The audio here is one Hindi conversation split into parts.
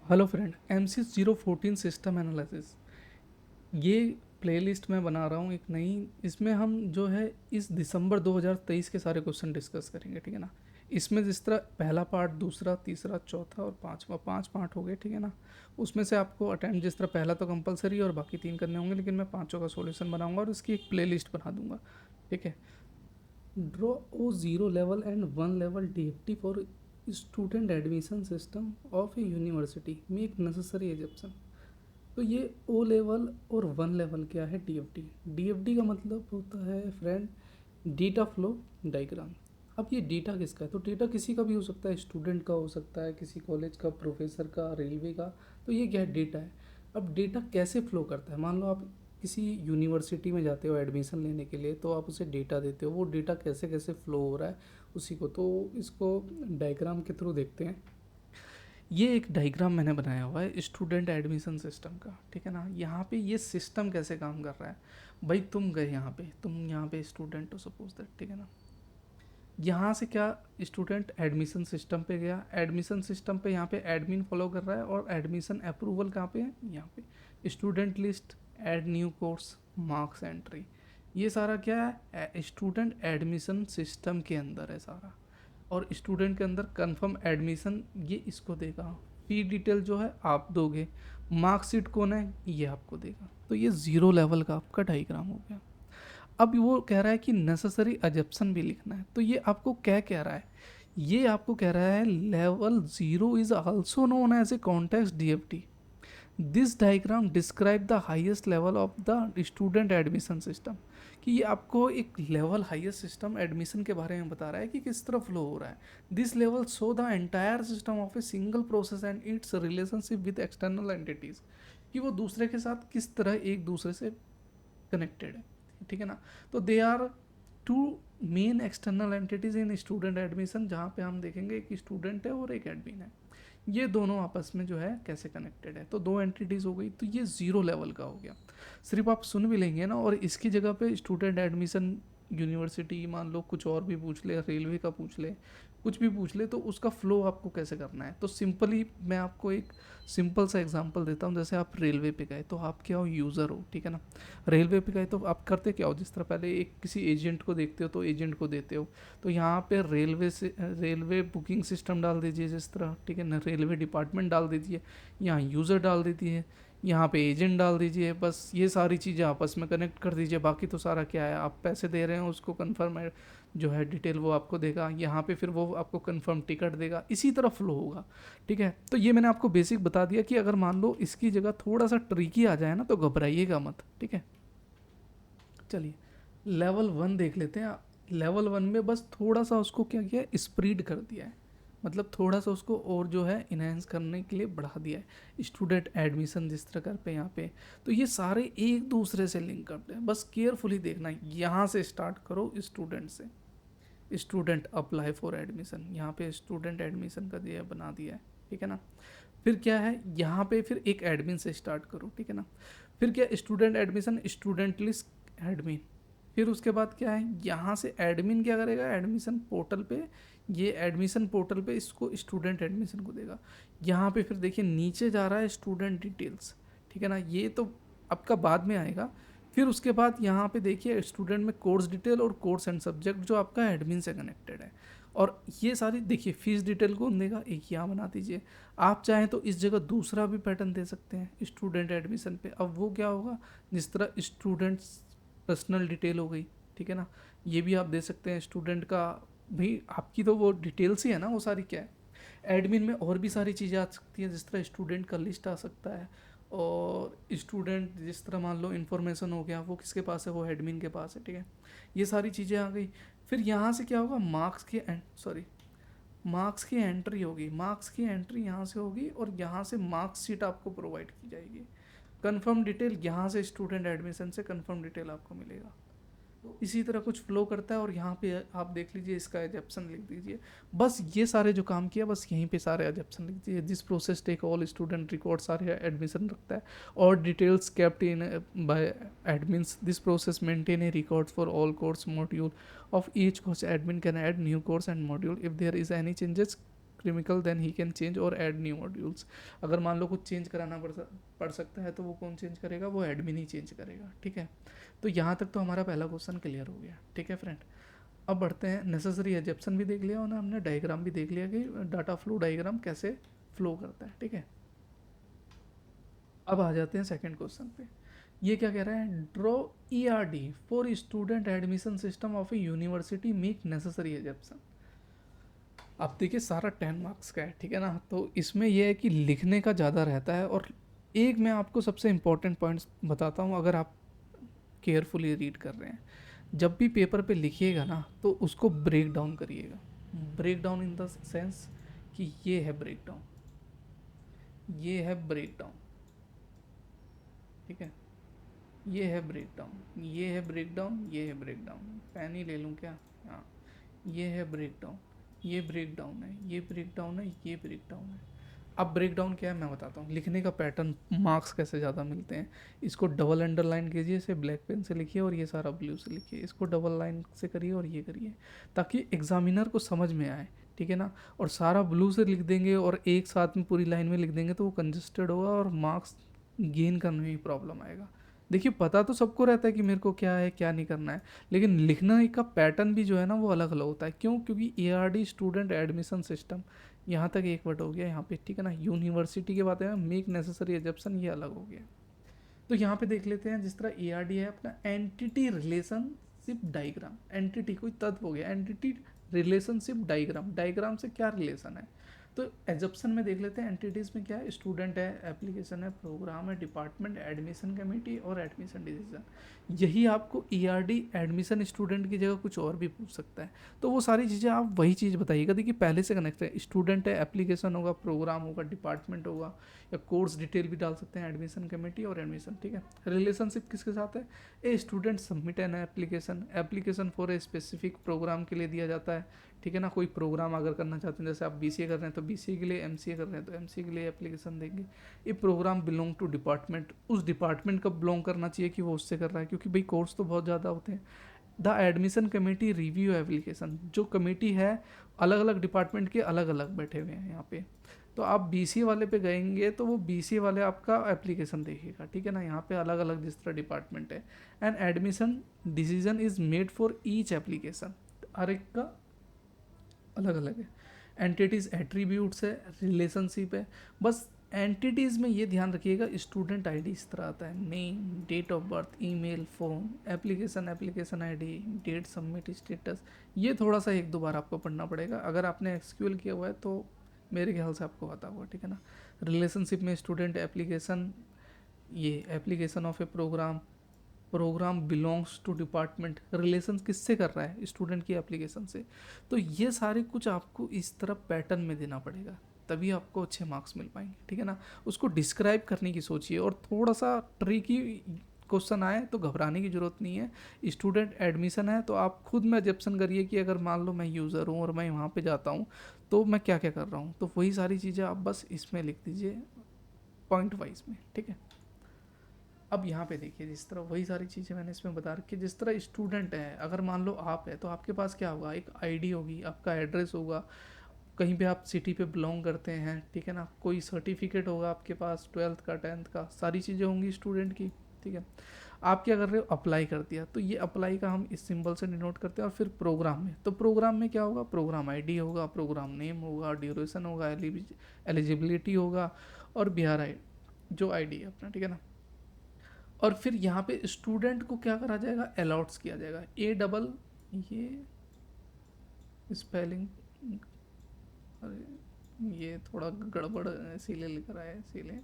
Hello friend, MC 014 system analysis ये प्लेलिस्ट मैं बना रहा हूँ एक नई। इसमें हम जो है इस दिसंबर 2023 के सारे क्वेश्चन डिस्कस करेंगे, ठीक है ना। इसमें जिस तरह पहला पार्ट, दूसरा, तीसरा, चौथा और पांचवा, 5 पार्ट हो गए, ठीक है ना। उसमें से आपको अटेम्प्ट जिस तरह पहला तो कंपलसरी और बाकी 3 करने होंगे, लेकिन मैं पाँचों का सॉल्यूशन बनाऊंगा और इसकी एक प्लेलिस्ट बना दूंगा, ठीक है। Draw O zero level and one level DFT for student admission system of a university make necessary assumption. तो ये ओ लेवल और वन लेवल क्या है? DFT का मतलब होता है फ्रेंड डेटा फ्लो डायग्राम। अब ये डेटा किसका है? तो डेटा किसी का भी हो सकता है, स्टूडेंट का हो सकता है, किसी कॉलेज का, प्रोफेसर का, रेलवे का। तो ये क्या है? डेटा है। अब डेटा कैसे फ्लो करता है? मान लो आप किसी यूनिवर्सिटी में जाते हो एडमिशन लेने के लिए, तो आप उसे डेटा देते हो। वो डेटा कैसे कैसे फ्लो हो रहा है उसी को, तो इसको डायग्राम के थ्रू देखते हैं। ये एक डायग्राम मैंने बनाया हुआ है स्टूडेंट एडमिशन सिस्टम का, ठीक है ना। यहाँ पे ये सिस्टम कैसे काम कर रहा है भाई। तुम गए यहाँ पे, तुम यहाँ पे स्टूडेंट हो सपोज दैट, ठीक है ना। यहाँ से क्या, स्टूडेंट एडमिशन सिस्टम पे गया, एडमिशन सिस्टम पे यहाँ पे एडमिन फॉलो कर रहा है, और एडमिशन अप्रूवल कहाँ पे है? यहाँ पे student list, add new course, marks entry. ये सारा क्या है? स्टूडेंट एडमिशन सिस्टम के अंदर है सारा। और स्टूडेंट के अंदर कंफर्म एडमिशन ये इसको देगा। फी डिटेल जो है आप दोगे, मार्कशीट कौन है? ये आपको देगा। तो ये ज़ीरो लेवल का आपका डायग्राम हो गया। अब वो कह रहा है कि नेसेसरी अजप्शन भी लिखना है। तो ये आपको क्या कह रहा है? ये आपको कह रहा है level zero is also known as a context DFT। This diagram describe the highest level of the student admission system. कि ये आपको एक लेवल हाईएस्ट सिस्टम एडमिशन के बारे में बता रहा है कि किस तरह फ्लो हो रहा है। This level show the entire system of a single process and it's relationship with external entities. कि वो दूसरे के साथ किस तरह एक दूसरे से कनेक्टेड है, ठीक है ना। तो they are two main external entities in student admission, जहाँ पे हम देखेंगे एक स्टूडेंट है और एक एडमिन है। ये दोनों आपस में जो है कैसे कनेक्टेड है। तो दो एंटिटीज हो गई। तो ये ज़ीरो लेवल का हो गया। सिर्फ आप सुन भी लेंगे ना, और इसकी जगह पे स्टूडेंट एडमिशन यूनिवर्सिटी मान लो कुछ और भी पूछ ले, रेलवे का पूछ ले, कुछ भी पूछ ले, तो उसका फ्लो आपको कैसे करना है। तो सिंपली मैं आपको एक सिंपल सा एग्जांपल देता हूँ। जैसे आप रेलवे पे गए, तो आप क्या हो? यूज़र हो, ठीक है ना। रेलवे पे गए तो आप करते क्या हो? जिस तरह पहले एक किसी एजेंट को देखते हो तो एजेंट को देते हो। तो यहाँ पे रेलवे बुकिंग सिस्टम डाल दीजिए जिस तरह, ठीक है ना। रेलवे डिपार्टमेंट डाल दीजिए, यहाँ यूज़र डाल दीजिए, यहाँ पे एजेंट डाल दीजिए। बस ये सारी चीज़ें आपस में कनेक्ट कर दीजिए। बाकी तो सारा क्या है, आप पैसे दे रहे हैं उसको, कन्फर्म जो है डिटेल वो आपको देगा। यहाँ पे फिर वो आपको कंफर्म टिकट देगा। इसी तरह फ्लो होगा, ठीक है। तो ये मैंने आपको बेसिक बता दिया कि अगर मान लो इसकी जगह थोड़ा सा ट्रिकी आ जाए ना, तो घबराइएगा मत, ठीक है। चलिए लेवल वन देख लेते हैं। लेवल वन में बस थोड़ा सा उसको क्या किया है? स्प्रीड कर दिया है। मतलब थोड़ा सा उसको और जो है इनहेंस करने के लिए बढ़ा दिया है। स्टूडेंट एडमिशन जिस तरह कर पे यहाँ पे, तो ये सारे एक दूसरे से लिंक करते हैं। बस केयरफुली देखना है। यहाँ से स्टार्ट करो स्टूडेंट से, स्टूडेंट अप्लाई फॉर एडमिशन, यहाँ पे स्टूडेंट एडमिशन का दिया बना दिया है, ठीक है ना। फिर क्या है यहाँ पे, फिर एक एडमिन से स्टार्ट करो, ठीक है ना। फिर क्या, student admission, student list, admin. फिर उसके बाद क्या है, यहाँ से एडमिन क्या करेगा? एडमिशन पोर्टल पे, ये एडमिशन पोर्टल पे इसको स्टूडेंट एडमिशन को देगा। यहाँ पे फिर देखिए नीचे जा रहा है स्टूडेंट डिटेल्स, ठीक है ना। ये तो आपका बाद में आएगा। फिर उसके बाद यहाँ पे देखिए स्टूडेंट में कोर्स डिटेल और कोर्स एंड सब्जेक्ट जो आपका एडमिन से कनेक्टेड है। और ये सारी देखिए फीस डिटेल कौन देगा? एक यहाँ बना दीजिए। आप चाहें तो इस जगह दूसरा भी पैटर्न दे सकते हैं स्टूडेंट एडमिशन पे। अब वो क्या होगा? जिस तरह स्टूडेंट्स पर्सनल डिटेल हो गई, ठीक है ना। ये भी आप दे सकते हैं स्टूडेंट का। भाई आपकी तो वो डिटेल्स ही है ना, वो सारी क्या है। एडमिन में और भी सारी चीज़ें आ सकती हैं, जिस तरह स्टूडेंट का लिस्ट आ सकता है। और स्टूडेंट जिस तरह मान लो इन्फॉर्मेशन हो गया, वो किसके पास है? वो एडमिन के पास है, ठीक है। ये सारी चीज़ें आ गई। फिर यहाँ से क्या होगा? मार्क्स की एंट्री होगी। मार्क्स की एंट्री यहाँ से होगी, और यहाँ से मार्क्स शीट आपको प्रोवाइड की जाएगी। कंफर्म डिटेल यहाँ से स्टूडेंट एडमिशन से कंफर्म डिटेल आपको मिलेगा। तो इसी तरह कुछ फ्लो करता है। और यहाँ पे आप देख लीजिए, इसका एजप्शन लिख दीजिए। बस ये सारे जो काम किया, बस यहीं पे सारे एजप्शन लिख दीजिए। This process take all student record, सारे एडमिशन रखता है और details kept in by admins. This process maintain a record for all course module of each course. Admin can add new course and module if there is any changes chemical then he can change और ऐड न्यू मॉड्यूल्स। अगर मान लो कुछ चेंज कराना पड़ सकता है तो वो कौन चेंज करेगा, वो एडमिन ही चेंज करेगा, ठीक है। तो यहाँ तक तो हमारा पहला क्वेश्चन क्लियर हो गया, ठीक है फ्रेंड। अब बढ़ते हैं, नेसेसरी एजप्शन भी देख लिया और हमने डायग्राम भी देख लिया कि डाटा फ्लो डायग्राम कैसे फ्लो करता है, ठीक है। अब आ जाते हैं सेकंड क्वेश्चन पे। ये क्या कह रहा है, draw ERD for student admission system of a university, make necessary assumption. अब देखिए सारा 10 मार्क्स का है, ठीक है ना। तो इसमें यह है कि लिखने का ज़्यादा रहता है, और एक मैं आपको सबसे इम्पोर्टेंट पॉइंट्स बताता हूँ, अगर आप केयरफुली रीड कर रहे हैं, जब भी पेपर पे लिखिएगा ना तो उसको ब्रेक डाउन करिएगा। Break down in the sense कि ये है ब्रेक डाउन, ये है ब्रेक डाउन, ठीक है। ये है ब्रेक डाउन, ये है ब्रेक डाउन, ये है ब्रेक डाउन। पेन ही ले लूँ क्या? हाँ, ये है ब्रेक डाउन, ये ब्रेक डाउन है, ये ब्रेक डाउन है, ये ब्रेक डाउन है। अब ब्रेक डाउन क्या है मैं बताता हूँ, लिखने का पैटर्न, मार्क्स कैसे ज़्यादा मिलते हैं। इसको डबल अंडरलाइन कीजिए, इसे ब्लैक पेन से लिखिए और ये सारा ब्लू से लिखिए, इसको डबल लाइन से करिए और ये करिए, ताकि एग्जामिनर को समझ में आए, ठीक है ना। और सारा ब्लू से लिख देंगे और एक साथ में पूरी लाइन में लिख देंगे तो वो कंजस्टेड होगा और मार्क्स गेन करने में प्रॉब्लम आएगा। देखिए पता तो सबको रहता है कि मेरे को क्या है क्या नहीं करना है, लेकिन लिखना का पैटर्न भी जो है ना वो अलग अलग होता है। क्यों? क्योंकि ERD स्टूडेंट एडमिशन सिस्टम, यहाँ तक एक वर्ड हो गया यहाँ पे, ठीक है ना। यूनिवर्सिटी के बात है, मेक नेसेसरी एजप्शन, ये अलग हो गया। तो यहाँ पे देख लेते हैं, जिस तरह ERD है अपना एंटिटी रिलेशनशिप डायग्राम, एंटिटी कोई तत्व हो गया, एंटिटी रिलेशनशिप डायग्राम, डायग्राम से क्या रिलेशन है। तो एजप्शन में देख लेते हैं, एंटिटीज़ में क्या है, स्टूडेंट है, एप्लीकेशन है, प्रोग्राम है, डिपार्टमेंट, एडमिशन कमेटी और एडमिशन डिसीजन। यही आपको ERD एडमिशन स्टूडेंट की जगह कुछ और भी पूछ सकता है। तो वो सारी चीज़ें आप वही चीज़ बताइएगा, देखिए पहले से कनेक्ट है, स्टूडेंट है, एप्लीकेशन होगा, प्रोग्राम होगा, डिपार्टमेंट होगा, या कोर्स डिटेल भी डाल सकते हैं, एडमिशन कमेटी और एडमिशन, ठीक है। रिलेशनशिप किसके साथ है, a student submit an application, application for a specific programme के लिए दिया जाता है, ठीक है ना। कोई प्रोग्राम अगर करना चाहते हैं, जैसे आप BCA कर रहे हैं तो BCA के लिए, MCA कर रहे हैं तो MCA के लिए एप्लीकेशन देंगे। ये प्रोग्राम बिलोंग टू डिपार्टमेंट, उस डिपार्टमेंट का बिलोंग करना चाहिए कि वो उससे कर रहा है, क्योंकि भाई कोर्स तो बहुत ज़्यादा होते हैं। The admission committee review application, जो कमेटी है अलग अलग डिपार्टमेंट के अलग अलग बैठे हुए हैं यहाँ पे। तो आप BCA वाले पे गएंगे तो वो BCA वाले आपका एप्लीकेशन देखेगा, ठीक है ना। यहाँ पे अलग अलग जिस तरह डिपार्टमेंट है। And admission decision is made for each application, हर एक का अलग अलग है। एंटिटीज़ एट्रीब्यूट्स है, रिलेशनशिप है। बस एंटिटीज़ में ये ध्यान रखिएगा, स्टूडेंट आईडी इस तरह आता है, name, date of birth, email, phone, application ID, date submit, status. ये थोड़ा सा एक दो बार आपको पढ़ना पड़ेगा, अगर आपने SQL किया हुआ है तो मेरे ख्याल से आपको आता होगा, ठीक है ना। रिलेशनशिप में स्टूडेंट, एप्लीकेशन, ये application of a programme, programme belongs to department, relation किससे कर रहा है, स्टूडेंट की एप्लीकेशन से। तो ये सारे कुछ आपको इस तरह पैटर्न में देना पड़ेगा, तभी आपको अच्छे मार्क्स मिल पाएंगे, ठीक है ना। उसको डिस्क्राइब करने की सोचिए, और थोड़ा सा ट्रिकी क्वेश्चन आए तो घबराने की ज़रूरत नहीं है। स्टूडेंट एडमिशन है तो आप खुद में एजप्शन करिए कि अगर मान लो मैं यूज़र हूँ और मैं वहाँ पे जाता हूँ तो मैं क्या क्या कर रहा हूँ, तो वही सारी चीज़ें आप बस इसमें लिख दीजिए पॉइंट वाइज में, ठीक है। अब यहाँ पे देखिए, जिस तरह वही सारी चीज़ें मैंने इसमें बता रखी है। जिस तरह स्टूडेंट है, अगर मान लो आप है तो आपके पास क्या होगा, एक आईडी होगी, आपका एड्रेस होगा, कहीं पे आप सिटी पे बिलोंग करते हैं, ठीक है ना। कोई सर्टिफिकेट होगा आपके पास 12th का, 10th का, सारी चीज़ें होंगी स्टूडेंट की, ठीक है। आप क्या कर रहे हो, अप्लाई कर दिया, तो ये अप्लाई का हम इस सिंबल से डिनोट करते हैं। और फिर प्रोग्राम में, तो प्रोग्राम में क्या होगा, प्रोग्राम आईडी होगा, प्रोग्राम नेम होगा, ड्यूरेशन होगा, एलिजिबिलिटी होगा, और बिहार आई जो आईडी है अपना, ठीक है ना। और फिर यहाँ पे स्टूडेंट को क्या करा जाएगा, अलॉट्स किया जाएगा, ए डबल, ये स्पेलिंग, अरे ये थोड़ा गड़बड़ इसीलिए लिख रहा है, इसीलिए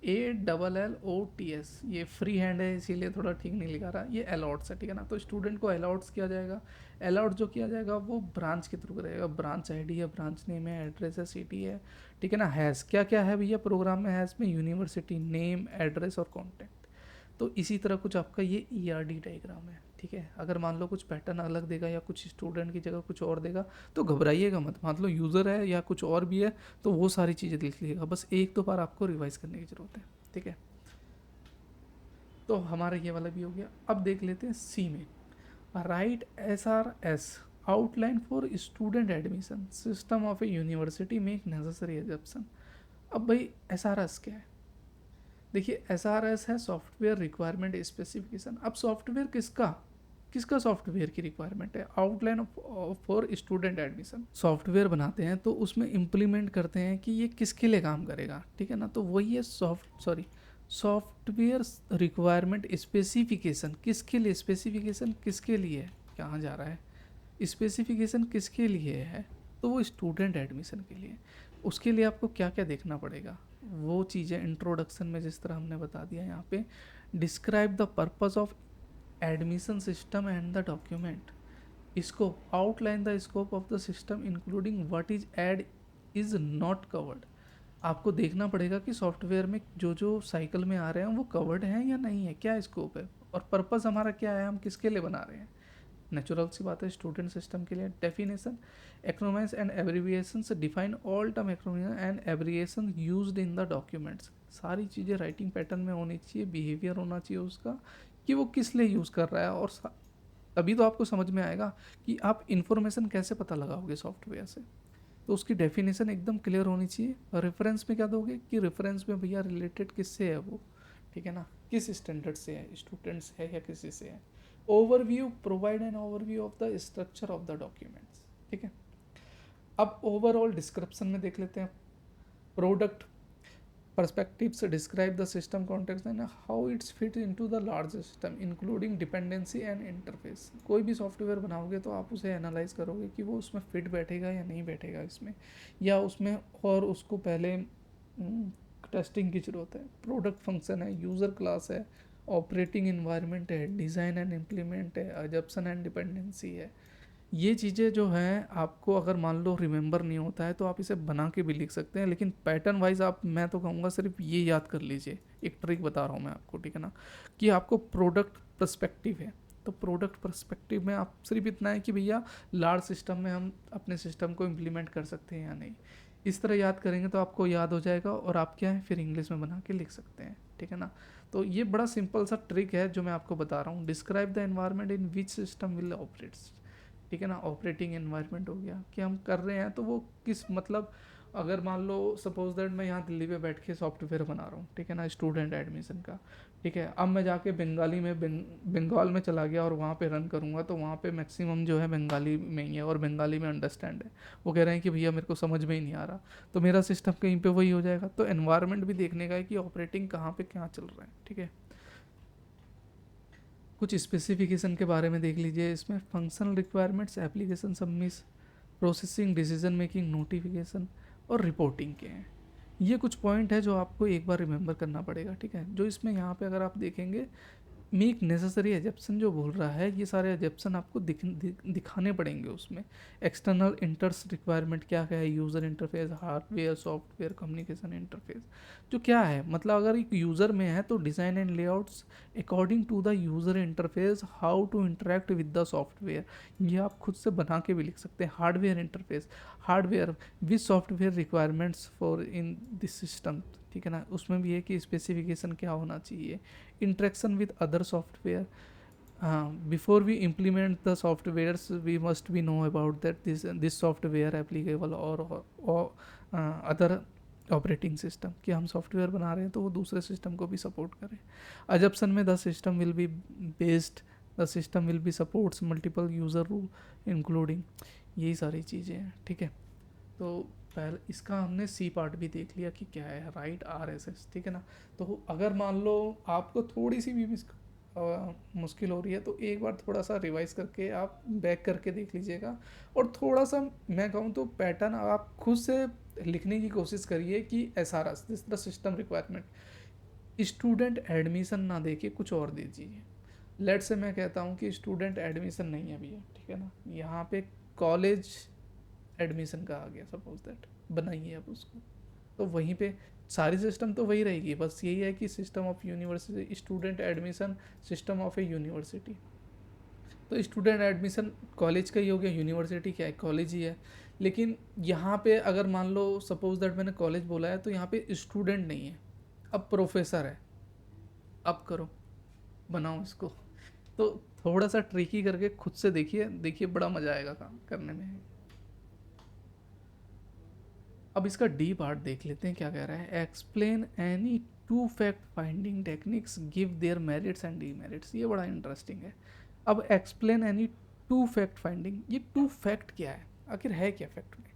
ALLOTS, ये फ्री हैंड है इसीलिए थोड़ा ठीक नहीं लिखा रहा, ये अलॉट्स है, ठीक है ना। तो स्टूडेंट को अलॉट्स किया जाएगा। अलॉट जो किया जाएगा वो ब्रांच के थ्रू करेगा, ब्रांच आईडी है, ब्रांच नेम है, एड्रेस है, सिटी है, ठीक है ना। हैज़ क्या क्या है भैया प्रोग्राम में, हैज़ में यूनिवर्सिटी नेम, एड्रेस और कॉन्टैक्ट। तो इसी तरह कुछ आपका ये ERD डायग्राम है, ठीक है। अगर मान लो कुछ पैटर्न अलग देगा या कुछ स्टूडेंट की जगह कुछ और देगा तो घबराइएगा मत, मान लो यूज़र है या कुछ और भी है तो वो सारी चीज़ें लिख लीजिएगा, बस एक दो बार आपको रिवाइज करने की ज़रूरत है, ठीक है। तो हमारा ये वाला भी हो गया। अब देख लेते हैं C में, right SRS outline for student admission system of a university make necessary assumption. अब भाई SRS क्या है? देखिए SRS है सॉफ्टवेयर रिक्वायरमेंट स्पेसिफिकेशन। अब सॉफ्टवेयर किसका किसका सॉफ्टवेयर की रिक्वायरमेंट है? Outline for student admission. Software बनाते हैं तो उसमें इम्प्लीमेंट करते हैं कि ये किसके लिए काम करेगा, ठीक है ना। तो वही है सॉफ्टवेयर रिक्वायरमेंट स्पेसिफिकेशन। किसके लिए स्पेसिफिकेशन, किसके लिए है, कहाँ जा रहा है, स्पेसिफिकेशन किसके लिए है? तो वो स्टूडेंट एडमिशन के लिए। उसके लिए आपको क्या क्या देखना पड़ेगा, वो चीज़ें इंट्रोडक्शन में जिस तरह हमने बता दिया यहाँ पे। Describe the purpose of admission system and the document. Scope, outline the scope of the system including what is and is not covered. आपको देखना पड़ेगा कि सॉफ्टवेयर में जो जो साइकिल में आ रहे हैं वो कवर्ड हैं या नहीं है, क्या स्कोप है, और पर्पस हमारा क्या है, हम किसके लिए बना रहे हैं। नेचुरल सी बात है, स्टूडेंट सिस्टम के लिए। Definition, acronyms and abbreviations define all term acronym and abbreviation used in the documents. सारी चीज़ें राइटिंग पैटर्न में होनी चाहिए, बिहेवियर होना चाहिए उसका कि वो किस लिए यूज़ कर रहा है, और तभी तो आपको समझ में आएगा कि आप इन्फॉर्मेशन कैसे पता लगाओगे सॉफ्टवेयर से। तो उसकी डेफिनेशन एकदम क्लियर होनी चाहिए। और रेफरेंस में क्या दोगे कि रेफरेंस में भैया रिलेटेड किससे है वो, ठीक है ना, किस स्टैंडर्ड से है, स्टूडेंट्स है या किसी से है। Overview, provide an overview of the structure of the documents, ठीक है। अब ओवरऑल डिस्क्रिप्शन में देख लेते हैं। Product perspectives describe the system context and how it's fit into the large system including dependency and interface। कोई भी सॉफ्टवेयर बनाओगे तो आप उसे एनालाइज करोगे कि वो उसमें फिट बैठेगा या नहीं बैठेगा इसमें, या उसमें, और उसको पहले टेस्टिंग की जरूरत है। प्रोडक्ट फंक्शन है, यूज़र क्लास है, ऑपरेटिंग इन्वायरमेंट है, डिज़ाइन एंड इम्प्लीमेंट है, अजप्शन एंड डिपेंडेंसी है। ये चीज़ें जो हैं आपको अगर मान लो रिमेंबर नहीं होता है तो आप इसे बना के भी लिख सकते हैं, लेकिन पैटर्न वाइज आप, मैं तो कहूँगा सिर्फ ये याद कर लीजिए। एक ट्रिक बता रहा हूँ मैं आपको, ठीक है ना, कि आपको प्रोडक्ट पर्सपेक्टिव है तो प्रोडक्ट पर्सपेक्टिव में आप सिर्फ इतना है कि भैया लार्ज सिस्टम में हम अपने सिस्टम को इम्प्लीमेंट कर सकते हैं या नहीं। इस तरह याद करेंगे तो आपको याद हो जाएगा, और आप क्या है फिर इंग्लिश में बना के लिख सकते हैं, ठीक है ना। तो ये बड़ा सिंपल सा ट्रिक है जो मैं आपको बता रहा हूँ। Describe the environment in which system will operates, ठीक है ना। ऑपरेटिंग एनवायरनमेंट हो गया कि हम कर रहे हैं तो वो किस, मतलब अगर मान लो सपोज दैट मैं यहाँ दिल्ली पे बैठ के सॉफ्टवेयर बना रहा हूँ, ठीक है ना, स्टूडेंट एडमिशन का, ठीक है। अब मैं जाके बंगाली में बंगाल में चला गया और वहाँ पे रन करूँगा तो वहाँ पे मैक्सिमम जो है बंगाली में ही है और बंगाली में अंडरस्टैंड है। वो कह रहे हैं कि भैया मेरे को समझ में ही नहीं आ रहा, तो मेरा सिस्टम कहीं पे वही हो जाएगा। तो एनवायरनमेंट भी देखने का है कि ऑपरेटिंग कहाँ पे क्या चल रहा है, ठीक है। कुछ स्पेसिफिकेशन के बारे में देख लीजिए इसमें। Functional requirements, application submit, processing, decision making, notification और रिपोर्टिंग के हैं। ये कुछ पॉइंट है जो आपको एक बार रिमेंबर करना पड़ेगा, ठीक है। जो इसमें यहाँ पे अगर आप देखेंगे मेक नेसेसरी एजप्शन जो बोल रहा है, ये सारे एजप्शन आपको दिखाने पड़ेंगे उसमें। एक्सटर्नल इंटर्स रिक्वायरमेंट क्या क्या है, user interface, hardware, software, communication interface. जो क्या है, मतलब अगर एक यूज़र में है तो design and layouts according to the user interface, how to interact with the software. ये आप खुद से बना के भी लिख सकते हैं। Hardware interface, hardware with software requirements for in this system, ठीक है ना। उसमें भी है कि स्पेसिफिकेशन क्या होना चाहिए। Interaction with other software, before we implement the softwares we must be know about that this software applicable और अदर ऑपरेटिंग सिस्टम, कि हम सॉफ्टवेयर बना रहे हैं तो वो दूसरे सिस्टम को भी सपोर्ट करें। अजप्शन में the system will be based, the system will be supports multiple user rule including, यही सारी चीज़ें हैं, ठीक है। तो पहले इसका हमने सी पार्ट भी देख लिया कि क्या है, राइट RSS, ठीक है ना। तो अगर मान लो आपको थोड़ी सी भी मुश्किल हो रही है तो एक बार थोड़ा सा रिवाइज करके आप बैक करके देख लीजिएगा, और थोड़ा सा मैं कहूँ तो पैटर्न आप खुद से लिखने की कोशिश करिए कि SRS जिस तरह सिस्टम रिक्वायरमेंट, स्टूडेंट एडमिशन ना दे के कुछ और दीजिए। लेट से मैं कहता हूँ कि स्टूडेंट एडमिशन नहीं है भैया, ठीक है ना, यहाँ पे कॉलेज एडमिशन का आ गया, सपोज दैट बनाइए आप उसको, तो वहीं पे सारी सिस्टम तो वही रहेगी, बस यही है कि system of university, student admission system of a university. तो स्टूडेंट एडमिशन कॉलेज का ही हो गया, यूनिवर्सिटी क्या है, कॉलेज ही है। लेकिन यहाँ पे अगर मान लो सपोज दैट मैंने कॉलेज बोला है तो यहाँ पे स्टूडेंट नहीं है, अब प्रोफेसर है। अब करो, बनाओ इसको, तो थोड़ा सा ट्रिकी करके खुद से देखिए, देखिए बड़ा मजा आएगा काम करने में। अब इसका डी पार्ट देख लेते हैं क्या कह रहा है। Explain any two fact finding techniques, give their merits and demerits. ये बड़ा इंटरेस्टिंग है। अब explain any two fact finding, ये टू फैक्ट क्या है, आखिर है क्या फैक्ट में।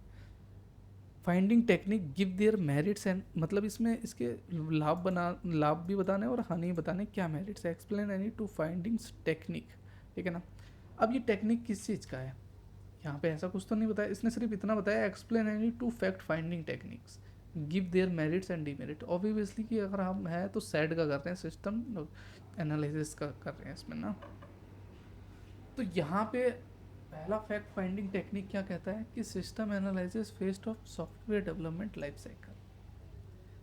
Finding technique give their merits and, मतलब इसमें इसके लाभ भी बताने और हानि बताने, क्या मेरिट्स है। Explain any two findings technique, ठीक है ना। अब ये टेक्निक किस चीज़ का है, यहाँ पे ऐसा कुछ तो नहीं बताया, इसने सिर्फ इतना बताया explain any two fact finding techniques give their merits and demerit. Obviously कि अगर हम है तो सेड का कर रहे हैं, सिस्टम एनालिसिस का कर रहे हैं इसमें ना। तो यहाँ पे पहला फैक्ट फाइंडिंग टेक्निक क्या कहता है कि system analysis faced of software development life cycle.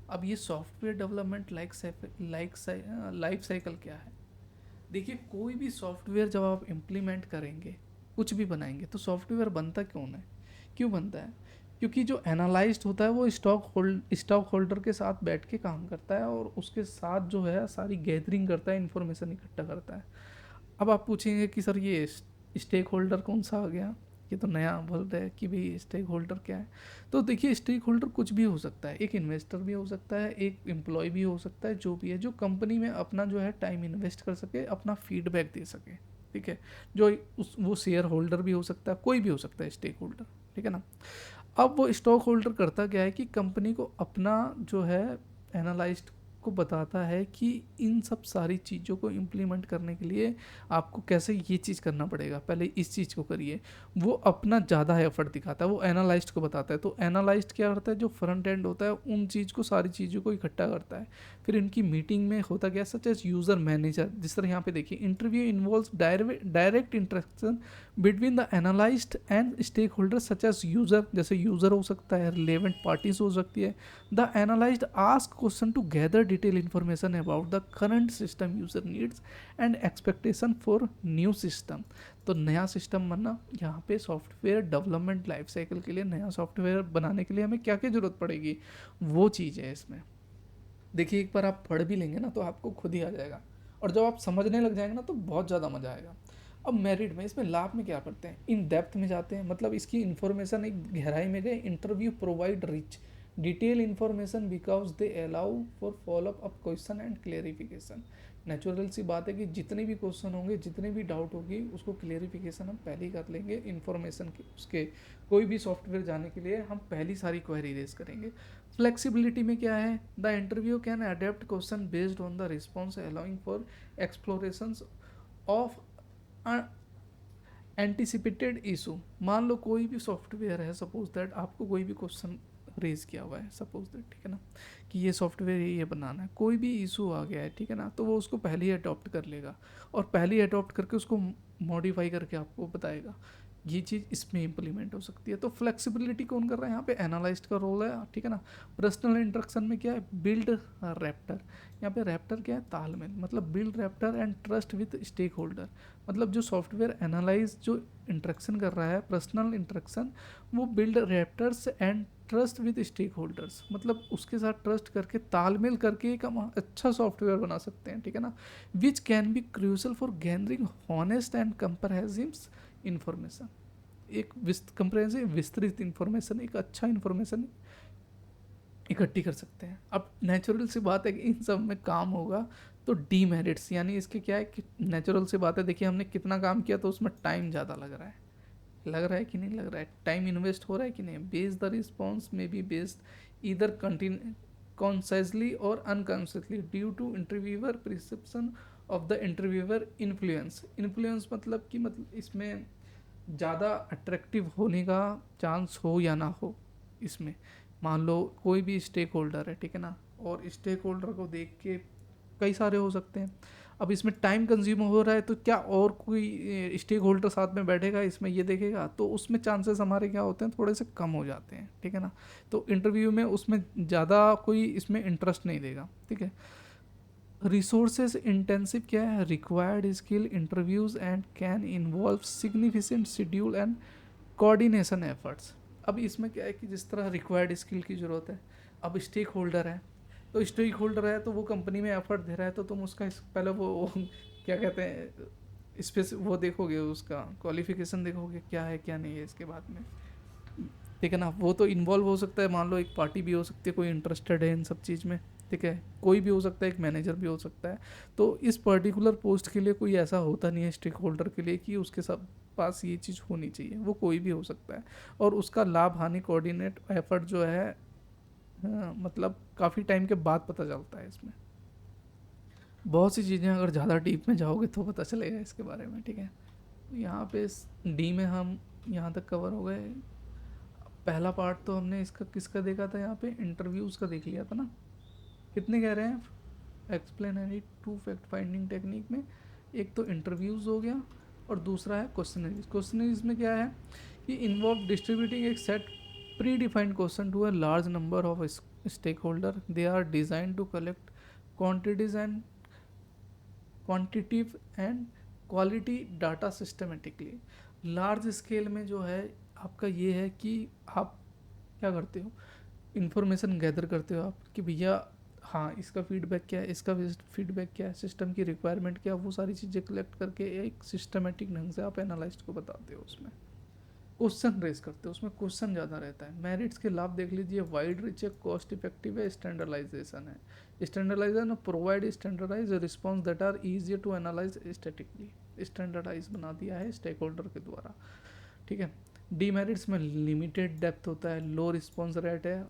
अब ये सॉफ्टवेयर डेवलपमेंट लाइफ साइकिल क्या है। देखिए कोई भी सॉफ्टवेयर जब आप इम्प्लीमेंट करेंगे, कुछ भी बनाएंगे, तो सॉफ्टवेयर बनता क्यों बनता है, क्योंकि जो एनालाइज्ड होता है वो स्टॉक होल्डर के साथ बैठ के काम करता है और उसके साथ जो है सारी गैदरिंग करता है, इन्फॉर्मेशन इकट्ठा करता है। अब आप पूछेंगे कि सर ये स्टेक होल्डर कौन सा आ गया, ये तो नया बोल रहे हैं कि भाई स्टेक होल्डर क्या है। तो देखिए स्टेक होल्डर कुछ भी हो सकता है, एक इन्वेस्टर भी हो सकता है, एक एम्प्लॉय भी हो सकता है, जो भी है जो कंपनी में अपना जो है टाइम इन्वेस्ट कर सके, अपना फीडबैक दे सके, ठीक है। जो वो शेयर होल्डर भी हो सकता है, कोई भी हो सकता है स्टेक होल्डर, ठीक है ना। अब वो स्टॉक होल्डर करता क्या है कि कंपनी को अपना जो है एनालाइज्ड को बताता है कि इन सब सारी चीज़ों को इम्प्लीमेंट करने के लिए आपको कैसे ये चीज़ करना पड़ेगा, पहले इस चीज़ को करिए। वो अपना ज़्यादा एफर्ट दिखाता है, वो एनालाइस्ट को बताता है। तो एनालाइस्ट क्या करता है, जो फ्रंट एंड होता है उन चीज़ को, सारी चीज़ों को इकट्ठा करता है। फिर इनकी मीटिंग में होता क्या, सच एज यूज़र मैनेजर, जिस तरह यहाँ पे देखिए interview involves direct interaction between the analyst and stakeholder such as user, जैसे यूज़र हो सकता है, रिलेवेंट पार्टीज हो सकती है। The analyst ask question to gather detail information about the current system user needs and expectation for new system. तो नया सिस्टम बनना, यहाँ पे सॉफ्टवेयर डेवलपमेंट लाइफ साइकिल के लिए नया सॉफ्टवेयर बनाने के लिए हमें क्या क्या जरूरत पड़ेगी, वो चीज़ है इसमें। देखिए एक बार आप पढ़ भी लेंगे ना तो आपको खुद ही आ जाएगा, और जब आप समझने लग जाएंगे ना तो बहुत ज़्यादा मज़ा आएगा। अब मेरिट में, इसमें लाभ में क्या करते हैं, इन डेप्थ में जाते हैं, मतलब इसकी इन्फॉर्मेशन एक गहराई में गए। Interview provide rich detail information because they allow for follow up up question and clarification. Natural सी बात है कि जितने भी क्वेश्चन होंगे, जितने भी डाउट होगी, उसको क्लेरिफिकेशन हम पहले ही कर लेंगे इन्फॉर्मेशन के, उसके कोई भी सॉफ्टवेयर जाने के लिए हम पहली सारी क्वेरी रेज करेंगे। फ्लेक्सिबिलिटी में क्या है, the interview can adapt question based on the response allowing for exploration of anticipated issue. मान लो कोई भी सॉफ्टवेयर है, सपोज दैट आपको कोई भी क्वेश्चन रेज किया हुआ है, सपोज दैट, ठीक है ना, कि ये सॉफ्टवेयर ये बनाना है, कोई भी इशू आ गया है, ठीक है ना, तो वो उसको पहले ही अडॉप्ट कर लेगा और पहले ही अडॉप्ट करके उसको मॉडिफाई करके आपको बताएगा। ये चीज़ इसमें इम्प्लीमेंट हो सकती है। तो फ्लेक्सिबिलिटी कौन कर रहा है यहाँ पे, एनालाइस्ट का रोल है, ठीक है ना। पर्सनल इंटरेक्शन में क्या है, बिल्ड रैप्टर। यहाँ पे रैप्टर क्या है, तालमेल, मतलब build rapport and trust with stakeholder. मतलब जो सॉफ्टवेयर एनालाइज जो इंटरेक्शन कर रहा है, पर्सनल इंटरेक्शन, वो build rapports and trust with stakeholders, मतलब उसके साथ ट्रस्ट करके, तालमेल करके एक हम अच्छा सॉफ्टवेयर बना सकते हैं, ठीक है ना। Which can be crucial for gathering honest and comprehensive information. एक कंप्रहेंसिव विस्तृत इन्फॉर्मेशन, एक अच्छा इन्फॉर्मेशन इकट्ठी कर सकते हैं। अब नेचुरल सी बात है कि इन सब में काम होगा तो डीमेरिट्स, यानी इसके क्या है कि नेचुरल सी बात है, देखिए हमने कितना काम किया तो उसमें टाइम ज़्यादा लग रहा है कि नहीं लग रहा है, टाइम इन्वेस्ट हो रहा है कि नहीं। बेस्ड द रिस्पॉन्स में बी बेस्ड इधर कॉन्साइजली और unconsciously due to interviewer perception of the interviewer influence मतलब कि, मतलब इसमें ज़्यादा अट्रैक्टिव होने का चांस हो या ना हो। इसमें मान लो कोई भी स्टेक होल्डर है, ठीक है ना, और स्टेक होल्डर को देख के कई सारे हो सकते हैं। अब इसमें टाइम कंज्यूम हो रहा है तो क्या और कोई स्टेक होल्डर साथ में बैठेगा इसमें ये देखेगा, तो उसमें चांसेस हमारे क्या होते हैं, थोड़े से कम हो जाते हैं, ठीक है ना। तो इंटरव्यू में उसमें ज़्यादा कोई इसमें इंटरेस्ट नहीं देगा, ठीक है। रिसोर्सेज इंटेंसिव क्या है, required skill interviews and can involve significant schedule and coordination efforts. अब इसमें क्या है कि जिस तरह रिक्वायर्ड स्किल की ज़रूरत है, अब स्टेक होल्डर है, तो स्टेक होल्डर है तो वो कंपनी में एफर्ट दे रहा है, तो तुम उसका पहले वो क्या कहते हैं, वो देखोगे, उसका क्वालिफिकेशन देखोगे क्या है क्या नहीं है इसके बाद में, ठीक है ना। वो तो इन्वॉल्व हो सकता है, मान लो एक पार्टी भी हो सकती है, कोई इंटरेस्टेड है इन सब चीज़ में, ठीक है, कोई भी हो सकता है, एक मैनेजर भी हो सकता है। तो इस पर्टिकुलर पोस्ट के लिए कोई ऐसा होता नहीं है स्टेक होल्डर के लिए कि उसके सब पास ये चीज़ होनी चाहिए, वो कोई भी हो सकता है। और उसका लाभ हानि कोऑर्डिनेट एफर्ट जो है, मतलब काफ़ी टाइम के बाद पता चलता है इसमें। बहुत सी चीज़ें अगर ज़्यादा डीप में जाओगे तो पता चलेगा इसके बारे में, ठीक है। यहाँ पे डी में हम यहाँ तक कवर हो गए। पहला पार्ट तो हमने इसका किसका देखा था, यहाँ पे इंटरव्यूज़ का देख लिया था ना। कितने कह रहे हैं explain any two fact finding technique में, एक तो इंटरव्यूज़ हो गया और दूसरा है क्वेश्चनरीज। क्वेश्चनरीज में क्या है कि इन्वॉल्व डिस्ट्रीब्यूटिंग एक set predefined question to a large number of stakeholder. They are design to collect quantities and quantitative and quality data systematically. Large scale में जो है आपका ये है कि आप क्या करते हो, इन्फॉर्मेशन गैदर करते हो आप कि भैया हाँ इसका फीडबैक क्या है, इसका फीडबैक क्या है, सिस्टम की रिक्वायरमेंट क्या है, वो सारी चीज़ें कलेक्ट करके एक सिस्टमेटिक ढंग से आप एनालिस्ट को बताते हो। उसमें क्वेश्चन रेज करते हो, उसमें क्वेश्चन ज़्यादा रहता है। मेरिट्स के लाभ देख लीजिए, वाइड रिच है, कॉस्ट इफेक्टिव है, स्टैंडर्डाइजेशन है। Standardisation provide standardise response that are easier to analyse statically. Standardise बना दिया है स्टेक होल्डर के द्वारा, ठीक है। डीमेरिट्स में लिमिटेड डेप्थ होता है, लो रिस्पॉन्स रेट है,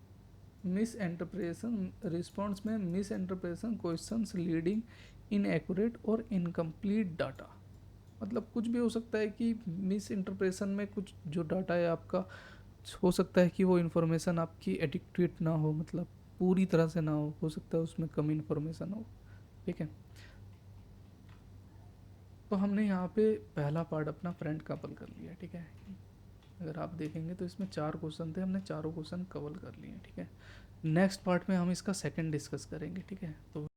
मिस इंटरप्रिटेशन, रिस्पॉन्स में miss interpretation, questions leading inaccurate और इनकम्प्लीट डाटा। मतलब कुछ भी हो सकता है कि मिस इंटरप्रिटेशन में कुछ जो डाटा है आपका, हो सकता है कि वो इन्फॉर्मेशन आपकी एडिक्वेट ना हो, मतलब पूरी तरह से ना हो सकता है उसमें कम इन्फॉर्मेशन हो, ठीक है। तो हमने यहाँ पे पहला पार्ट अपना फ्रेंड कवर कर लिया, ठीक है। अगर आप देखेंगे तो इसमें 4 क्वेश्चन थे, हमने चारों क्वेश्चन कवर कर लिए, ठीक है। नेक्स्ट पार्ट में हम इसका सेकंड डिस्कस करेंगे, ठीक है। तो